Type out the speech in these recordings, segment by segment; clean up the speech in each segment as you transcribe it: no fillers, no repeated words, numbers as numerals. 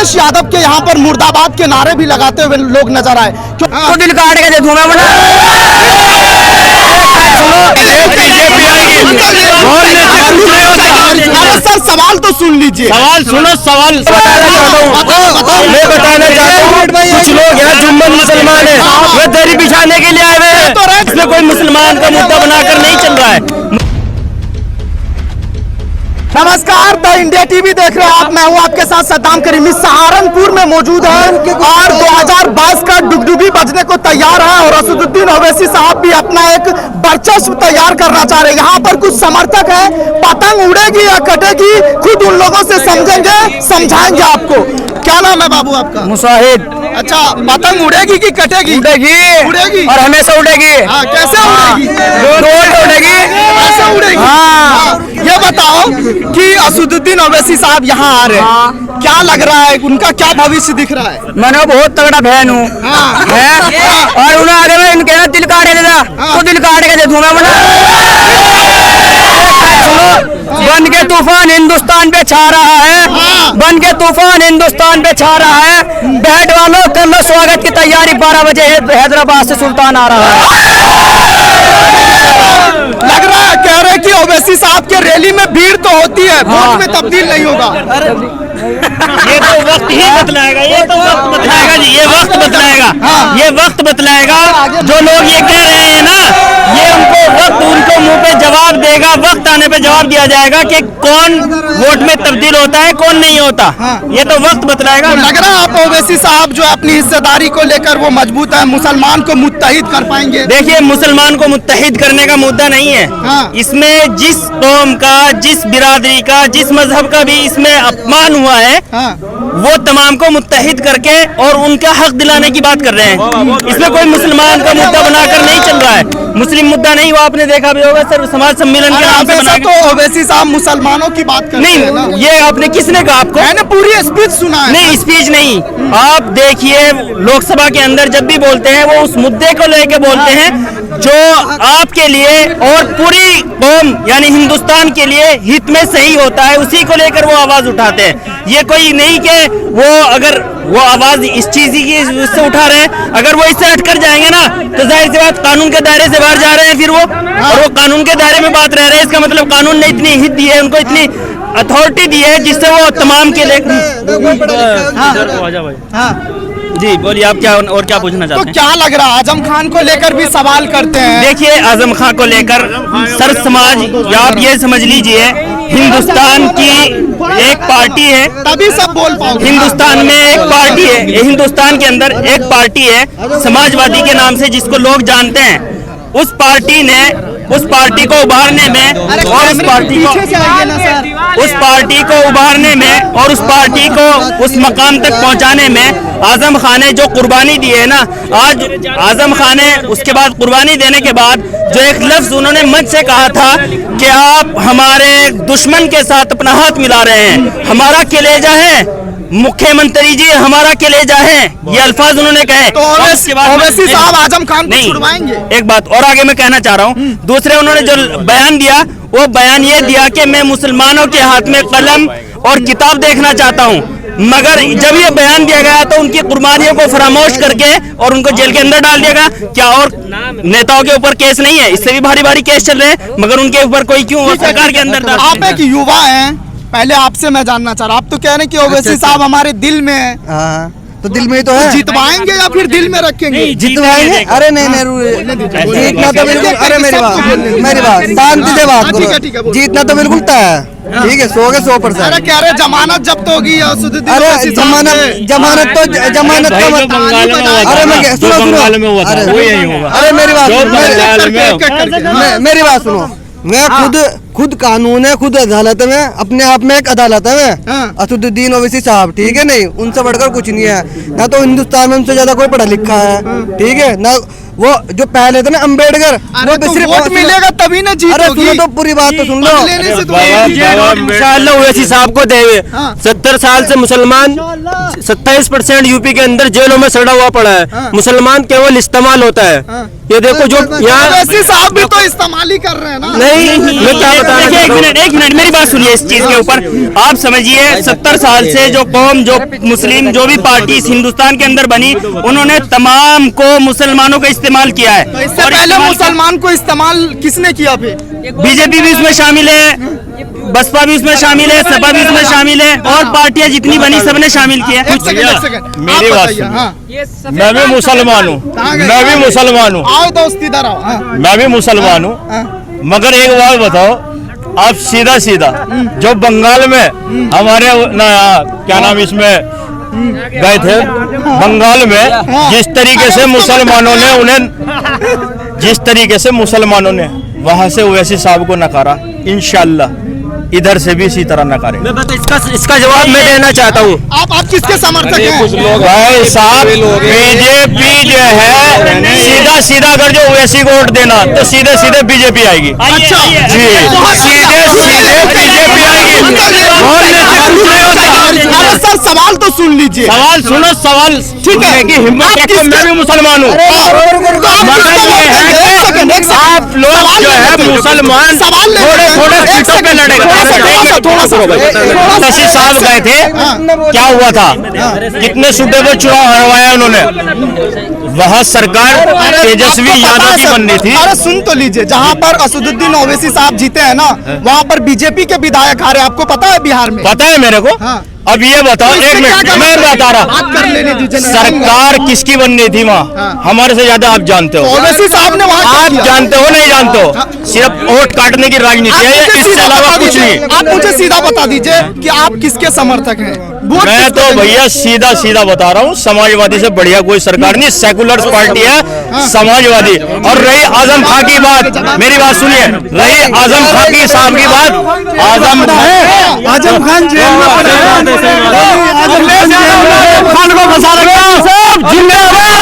अखिलेश यादव के यहाँ पर मुर्दाबाद के नारे भी लगाते हुए लोग नजर आए। तो दिल काट के देखूं मैं सर सवाल तो सुन लीजिए। सवाल सुनो, सवाल मैं बताना चाहता हूँ। कुछ लोग यहाँ जुम्मन मुसलमान है, वे दरी बिछाने के लिए आए हुए हैं। इसमें कोई मुसलमान का मुद्दा बनाकर नहीं चल रहा है। नमस्कार, द इंडिया टीवी देख रहे हैं आप। मैं हूं आपके साथ सद्दाम करीमी। सहारनपुर में मौजूद है और 2022 का डुगडुगी बजने को तैयार है और असदुद्दीन ओवैसी साहब भी अपना एक वर्चस्व तैयार करना चाह रहे हैं। यहाँ पर कुछ समर्थक है, पतंग उड़ेगी या कटेगी खुद उन लोगों से समझेंगे, समझाएंगे आपको। क्या नाम है बाबू आपका? मुसाहिद। अच्छा, पतंग उड़ेगी कि कटेगी? उड़ेगी, उड़ेगी और हमेशा उड़ेगी। कैसे उड़ेगी? रोड उड़ेगी, कैसे उड़ेगी? ये बताओ कि असदुद्दीन ओवैसी साहब यहाँ आ रहे हैं, क्या लग रहा है, उनका क्या भविष्य दिख रहा है? मैंने बहुत तगड़ा बहन हूँ और उन्हें आगे में इनके ना दिल काटे देता तो दिल काट के देखूं बन के तूफान हिंदुस्तान पे छा रहा है, बन के तूफान हिंदुस्तान पे छा रहा है। बैठ वालों कर लो स्वागत की तैयारी, 12 बजे हैदराबाद से सुल्तान आ रहा है। लग रहा है, कह रहे कि ओवैसी साहब के रैली में भीड़ तो होती है, वोट में तब्दील नहीं होगा। ये तो वक्त ही बतलाएगा, ये तो वक्त बतलाएगा जी, ये वक्त बतलाएगा, ये वक्त बतलाएगा। जो लोग ये कह रहे हैं ना, ये उनको मुंह पे जवाब देगा। वक्त आने पे जवाब दिया जाएगा कि कौन वोट में तब्दील होता है, कौन नहीं होता। ये तो वक्त बतलाएगा। लग रहा है आप ओवैसी साहब जो अपनी हिस्सेदारी को लेकर वो मजबूत है, मुसलमान को मुत्तहिद कर पाएंगे। देखिए, मुसलमान को मुत्तहिद करने का मुद्दा नहीं है। इसमें जिस कौम का, जिस बिरादरी का, जिस मजहब का भी इसमें अपमान हुआ है, वो तमाम को मुत्तहिद करके और उनका हक दिलाने की बात कर रहे हैं। इसमें कोई मुसलमान का मुद्दा बनाकर नहीं चल रहा है। मुस्लिम मुद्दा नहीं, वो आपने देखा भी होगा सर, समाज सम्मेलन के नाम से बना तो ओवैसी साहब मुसलमानों की बात करते हैं ना? नहीं, ये आपने किसने कहा आपको? मैंने पूरी स्पीच सुना है। नहीं, स्पीच नहीं। आप देखिए, लोकसभा के अंदर जब भी बोलते हैं वो उस मुद्दे को लेके बोलते हैं जो आपके लिए और पूरी कौम यानी हिंदुस्तान के लिए हित में सही होता है, उसी को लेकर वो आवाज उठाते हैं। ये कोई नहीं कि वो अगर वो आवाज इस चीज की उससे उठा रहे हैं, अगर वो इससे हटकर जाएंगे ना तो जाहिर सी बात कानून के दायरे से बाहर जा रहे हैं फिर वो, और वो कानून के दायरे में बात रह रहे हैं। इसका मतलब कानून ने इतनी हित दी है, उनको इतनी अथॉरिटी दी है जिससे वो तमाम के लिए। जी बोलिए, आप क्या और क्या पूछना चाहते हैं? तो क्या लग रहा है, आजम खान को लेकर भी सवाल करते हैं? देखिए, आजम खान को लेकर सर समाज, या आप ये समझ लीजिए, हिंदुस्तान की एक पार्टी है, तभी सब बोल पाओगे। हिंदुस्तान में एक पार्टी है, हिंदुस्तान के अंदर एक पार्टी है समाजवादी के नाम से, जिसको लोग जानते हैं। उस पार्टी ने उस पार्टी को उभारने में और उस पार्टी को उभारने में और उस पार्टी को उस मकाम तक पहुंचाने में आजम खान ने जो कुर्बानी दी है ना, आज आजम खान ने उसके बाद कुर्बानी देने के बाद जो एक लफ्ज उन्होंने मंच से कहा था कि आप हमारे दुश्मन के साथ अपना हाथ मिला रहे हैं, हमारा कलेजा है मुख्यमंत्री जी, हमारा कलेजा है, ये अल्फाज उन्होंने कहे। तो ओवैसी साहब आजम खान को छुड़वाएंगे? एक बात और आगे मैं कहना चाह रहा हूँ। दूसरे उन्होंने जो बयान दिया, वो बयान ये दिया कि मैं मुसलमानों के हाथ में कलम और किताब देखना चाहता हूँ, मगर जब ये बयान दिया गया तो उनकी कुर्बानियों को फरामोश करके और उनको जेल के अंदर डाल दिया गया। क्या और नेताओं के ऊपर केस नहीं है? इससे भी भारी भारी केस चल रहे हैं, मगर उनके ऊपर कोई क्यों सरकार के अंदर? आप एक युवा हैं, पहले आपसे मैं जानना चाह रहा हूँ, आप तो कह रहे हैं कि ओवैसी साहब हमारे दिल में है, तो दिल में ही तो है। जितवाएंगे या फिर दिल में रखेंगे? जितवाएंगे। अरे नहीं, जीतना तो बिल्कुल, अरे मेरी बात शांति से बात करो। जीतना तो बिल्कुल तय है, ठीक है, 100% अरे कह रहे जमानत जब्त होगी। अरे जमानत तो अरे मैं सुनो, अरे मेरी बात सुनो। मैं खुद कानून है, खुद अदालत में, अपने आप में एक अदालत है। असदुद्दीन ओवैसी साहब, ठीक है, नहीं उनसे बढ़कर कुछ नहीं है। ना तो हिंदुस्तान में उनसे ज्यादा कोई पढ़ा लिखा है, ठीक है ना। वो जो पहले थे ना अम्बेडकर, वो तो सिर्फ वोट मिलेगा तभी ना जीत होगी। सुनो तो पूरी बात तो सुन लो। इंशाअल्लाह ओवैसी साहब को देवे। 70 साल से मुसलमान 27% यूपी के अंदर जेलों में सड़ा हुआ पड़ा है। मुसलमान केवल इस्तेमाल होता है। ये देखो जो यहाँ ओवैसी साहब भी तो इस्तेमाल ही कर रहे हैं ना। नहीं, मैं क्या बता रहा देखिए एक मिनट मेरी बात सुनिए इस चीज के ऊपर। आप समझिए 70 साल से जो कौम, जो मुस्लिम, जो भी पार्टी इस हिंदुस्तान के अंदर बनी, उन्होंने तमाम को मुसलमानों का इस्तेमाल किया है। इससे पहले मुसलमान को इस्तेमाल किसने किया फिर? बीजेपी भी उसमें शामिल है, बसपा भी उसमें शामिल है, सपा भी उसमें शामिल है, और पार्टियां जितनी बनी सबने शामिल किया है। एक सेकंड मेरी बात सुनिए। मैं भी मुसलमान हूँ, मैं भी मुसलमान हूँ, आओ दोस्त इधर आओ। हाँ। मैं भी मुसलमान हूँ, मगर एक बात बताओ, आप सीधा सीधा जो बंगाल में हमारे ना क्या नाम इसमें गए थे, बंगाल में जिस तरीके से मुसलमानों ने उन्हें, जिस तरीके से मुसलमानों ने वहां से ओवैसी साहब को नकारा, इंशाल्लाह इधर से भी इसी तरह नकारे। मैं बता इसका जवाब मैं देना चाहता हूँ। आप किसके समर्थक हैं? भाई साहब, बीजेपी जो है सीधा सीधा अगर जो ओवैसी को वोट देना तो सीधे सीधे बीजेपी आएगी। अच्छा जी, सीधे सीधे बीजेपी आएगी। अरे सर सवाल तो सुन लीजिए। सवाल सुनो, सवाल ठीक है कि हिम्मत रखो, मैं भी मुसलमान हूँ। आप लोग जो है मुसलमान थोड़े थोड़े सीटों पे लड़ेगा। शशि साहब गए थे, क्या हुआ था, कितने सूबे पर चुनाव हरवाया उन्होंने, वहाँ सरकार तेजस्वी यादव की बननी थी। अरे सुन तो लीजिए, जहाँ पर असदुद्दीन ओवैसी साहब जीते हैं ना, वहाँ पर बीजेपी के विधायक हारे, आपको पता है बिहार में? पता है मेरे को। अब ये बताओ, एक मिनट मैं बता रहा, बात कर लेने दीजिए। सरकार किसकी बननी थी वहाँ, हमारे से ज्यादा आप जानते हो। ओवैसी साहब ने वहाँ आप जानते हो नहीं जानते हो, सिर्फ वोट काटने की राजनीति है, इसके अलावा कुछ नहीं। आप मुझे सीधा बता दीजिए कि आप किसके समर्थक हैं? मैं तो भैया सीधा सीधा बता रहा हूँ, समाजवादी से बढ़िया कोई सरकार नहीं, सेकुलर पार्टी है समाजवादी। और रही आजम खां की बात, मेरी बात सुनिए, रही आजम खां की साहब की बात, आजम खान जेल में खान को फंसा रखा सब जिंदाबाद।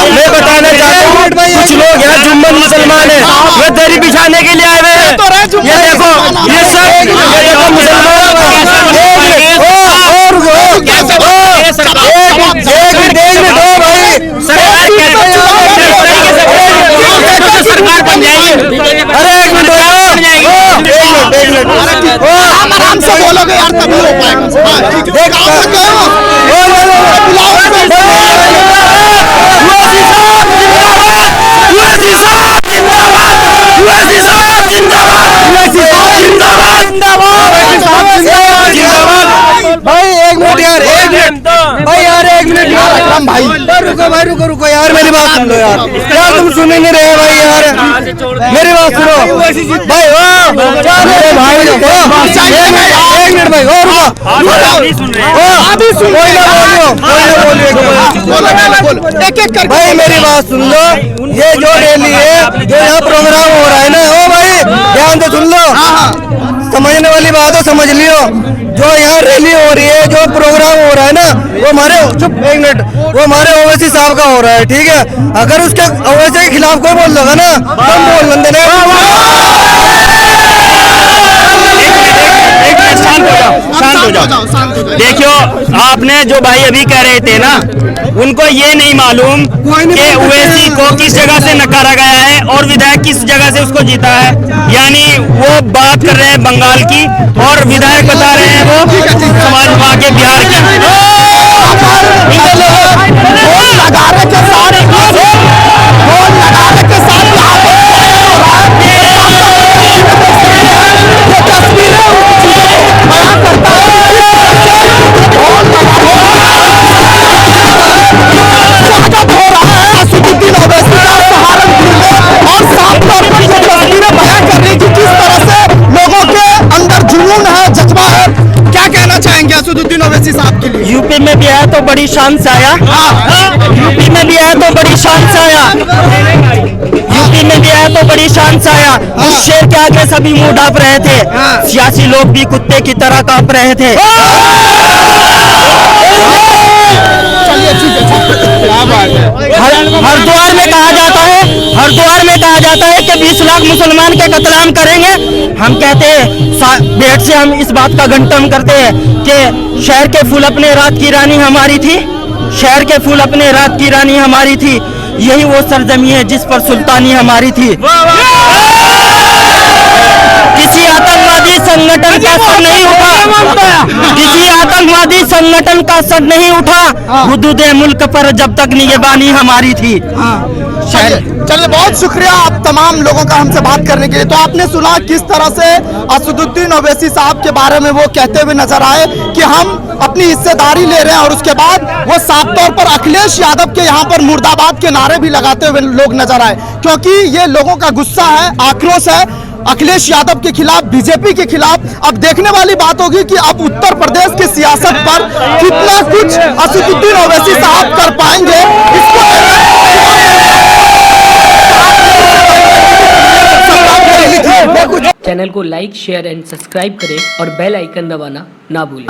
मैं बताना चाहता हूँ, कुछ लोग यहाँ जुम्मन मुसलमान है, वे दरी बिछाने के लिए आए हुए हैं। ये देखो, ये सब मुसलमान सरकार बन जाएगी। अरे एक मिनट आराम से बोलोगे यार, तभी हो पाएगा। भाई एक मिनट यार, एक मिनट भाई यार, एक मिनट भाई रुको यार, मेरी बात सुन लो यार, तुम सुन ही नहीं रहे भाई यार, मेरी बात सुनो भाई। एक मिनट भाई, एक एक कर भाई मेरी बात सुन लो। ये जो रैली है, जो यहाँ प्रोग्राम हो रहा है ना, ओ भाई ध्यान से सुन लो, समझने वाली बात है, समझ लियो। जो यहाँ रैली हो रही है, जो प्रोग्राम हो रहा है ना, वो हमारे, चुप एक मिनट, वो हमारे ओवैसी साहब का हो रहा है, ठीक है। अगर उसके ओवैसी के खिलाफ कोई बोल लगा ना, तो हम बोल लेंगे। शांत हो जाओ। देखियो, आपने जो भाई अभी कह रहे थे ना, उनको ये नहीं मालूम कि ओवैसी को किस जगह से नकारा गया है और विधायक किस जगह से उसको जीता है। यानी वो बात कर रहे हैं बंगाल की और विधायक बता रहे हैं वो समाजवाद के बिहार के। असदुद्दीन ओवैसी साहब के लिए यूपी में भी आया तो बड़ी शान से आया। यूपी में भी आया तो बड़ी शान से आया। यूपी में भी आया तो बड़ी शान से आया। उस शेर के आगे सभी मुंह ढांप रहे थे, सियासी लोग भी कुत्ते की तरह कांप रहे थे। चलिए हरिद्वार में कहा जाता है, हरिद्वार में कहा जाता है कि 20 लाख मुसलमान के कत्लेआम करेंगे। हम कहते हैं भेंट से हम इस बात का गंतव्य करते हैं कि शहर के फूल अपने रात की रानी हमारी थी, शहर के फूल अपने रात की रानी हमारी थी, यही वो सरजमी है जिस पर सुल्तानी हमारी थी। किसी आतंकवादी संगठन का सर नहीं उठा, किसी आतंकवादी संगठन का सर नहीं उठा, हुदूद मुल्क पर जब तक निगहबानी हमारी थी। चलिए बहुत शुक्रिया आप तमाम लोगों का हमसे बात करने के लिए। तो आपने सुना किस तरह से असदुद्दीन ओवैसी साहब के बारे में वो कहते हुए नजर आए कि हम अपनी हिस्सेदारी ले रहे हैं, और उसके बाद वो साफ तौर पर अखिलेश यादव के यहाँ पर मुर्दाबाद के नारे भी लगाते हुए लोग नजर आए, क्योंकि ये लोगों का गुस्सा है, आक्रोश है अखिलेश यादव के खिलाफ, बीजेपी के खिलाफ। अब देखने वाली बात होगी कि अब उत्तर प्रदेश की सियासत पर कितना कुछ असदुद्दीन ओवैसी साहब कर पाएंगे। इसको चैनल को लाइक, शेयर एंड सब्सक्राइब करें और बेल आइकन दबाना ना भूलें।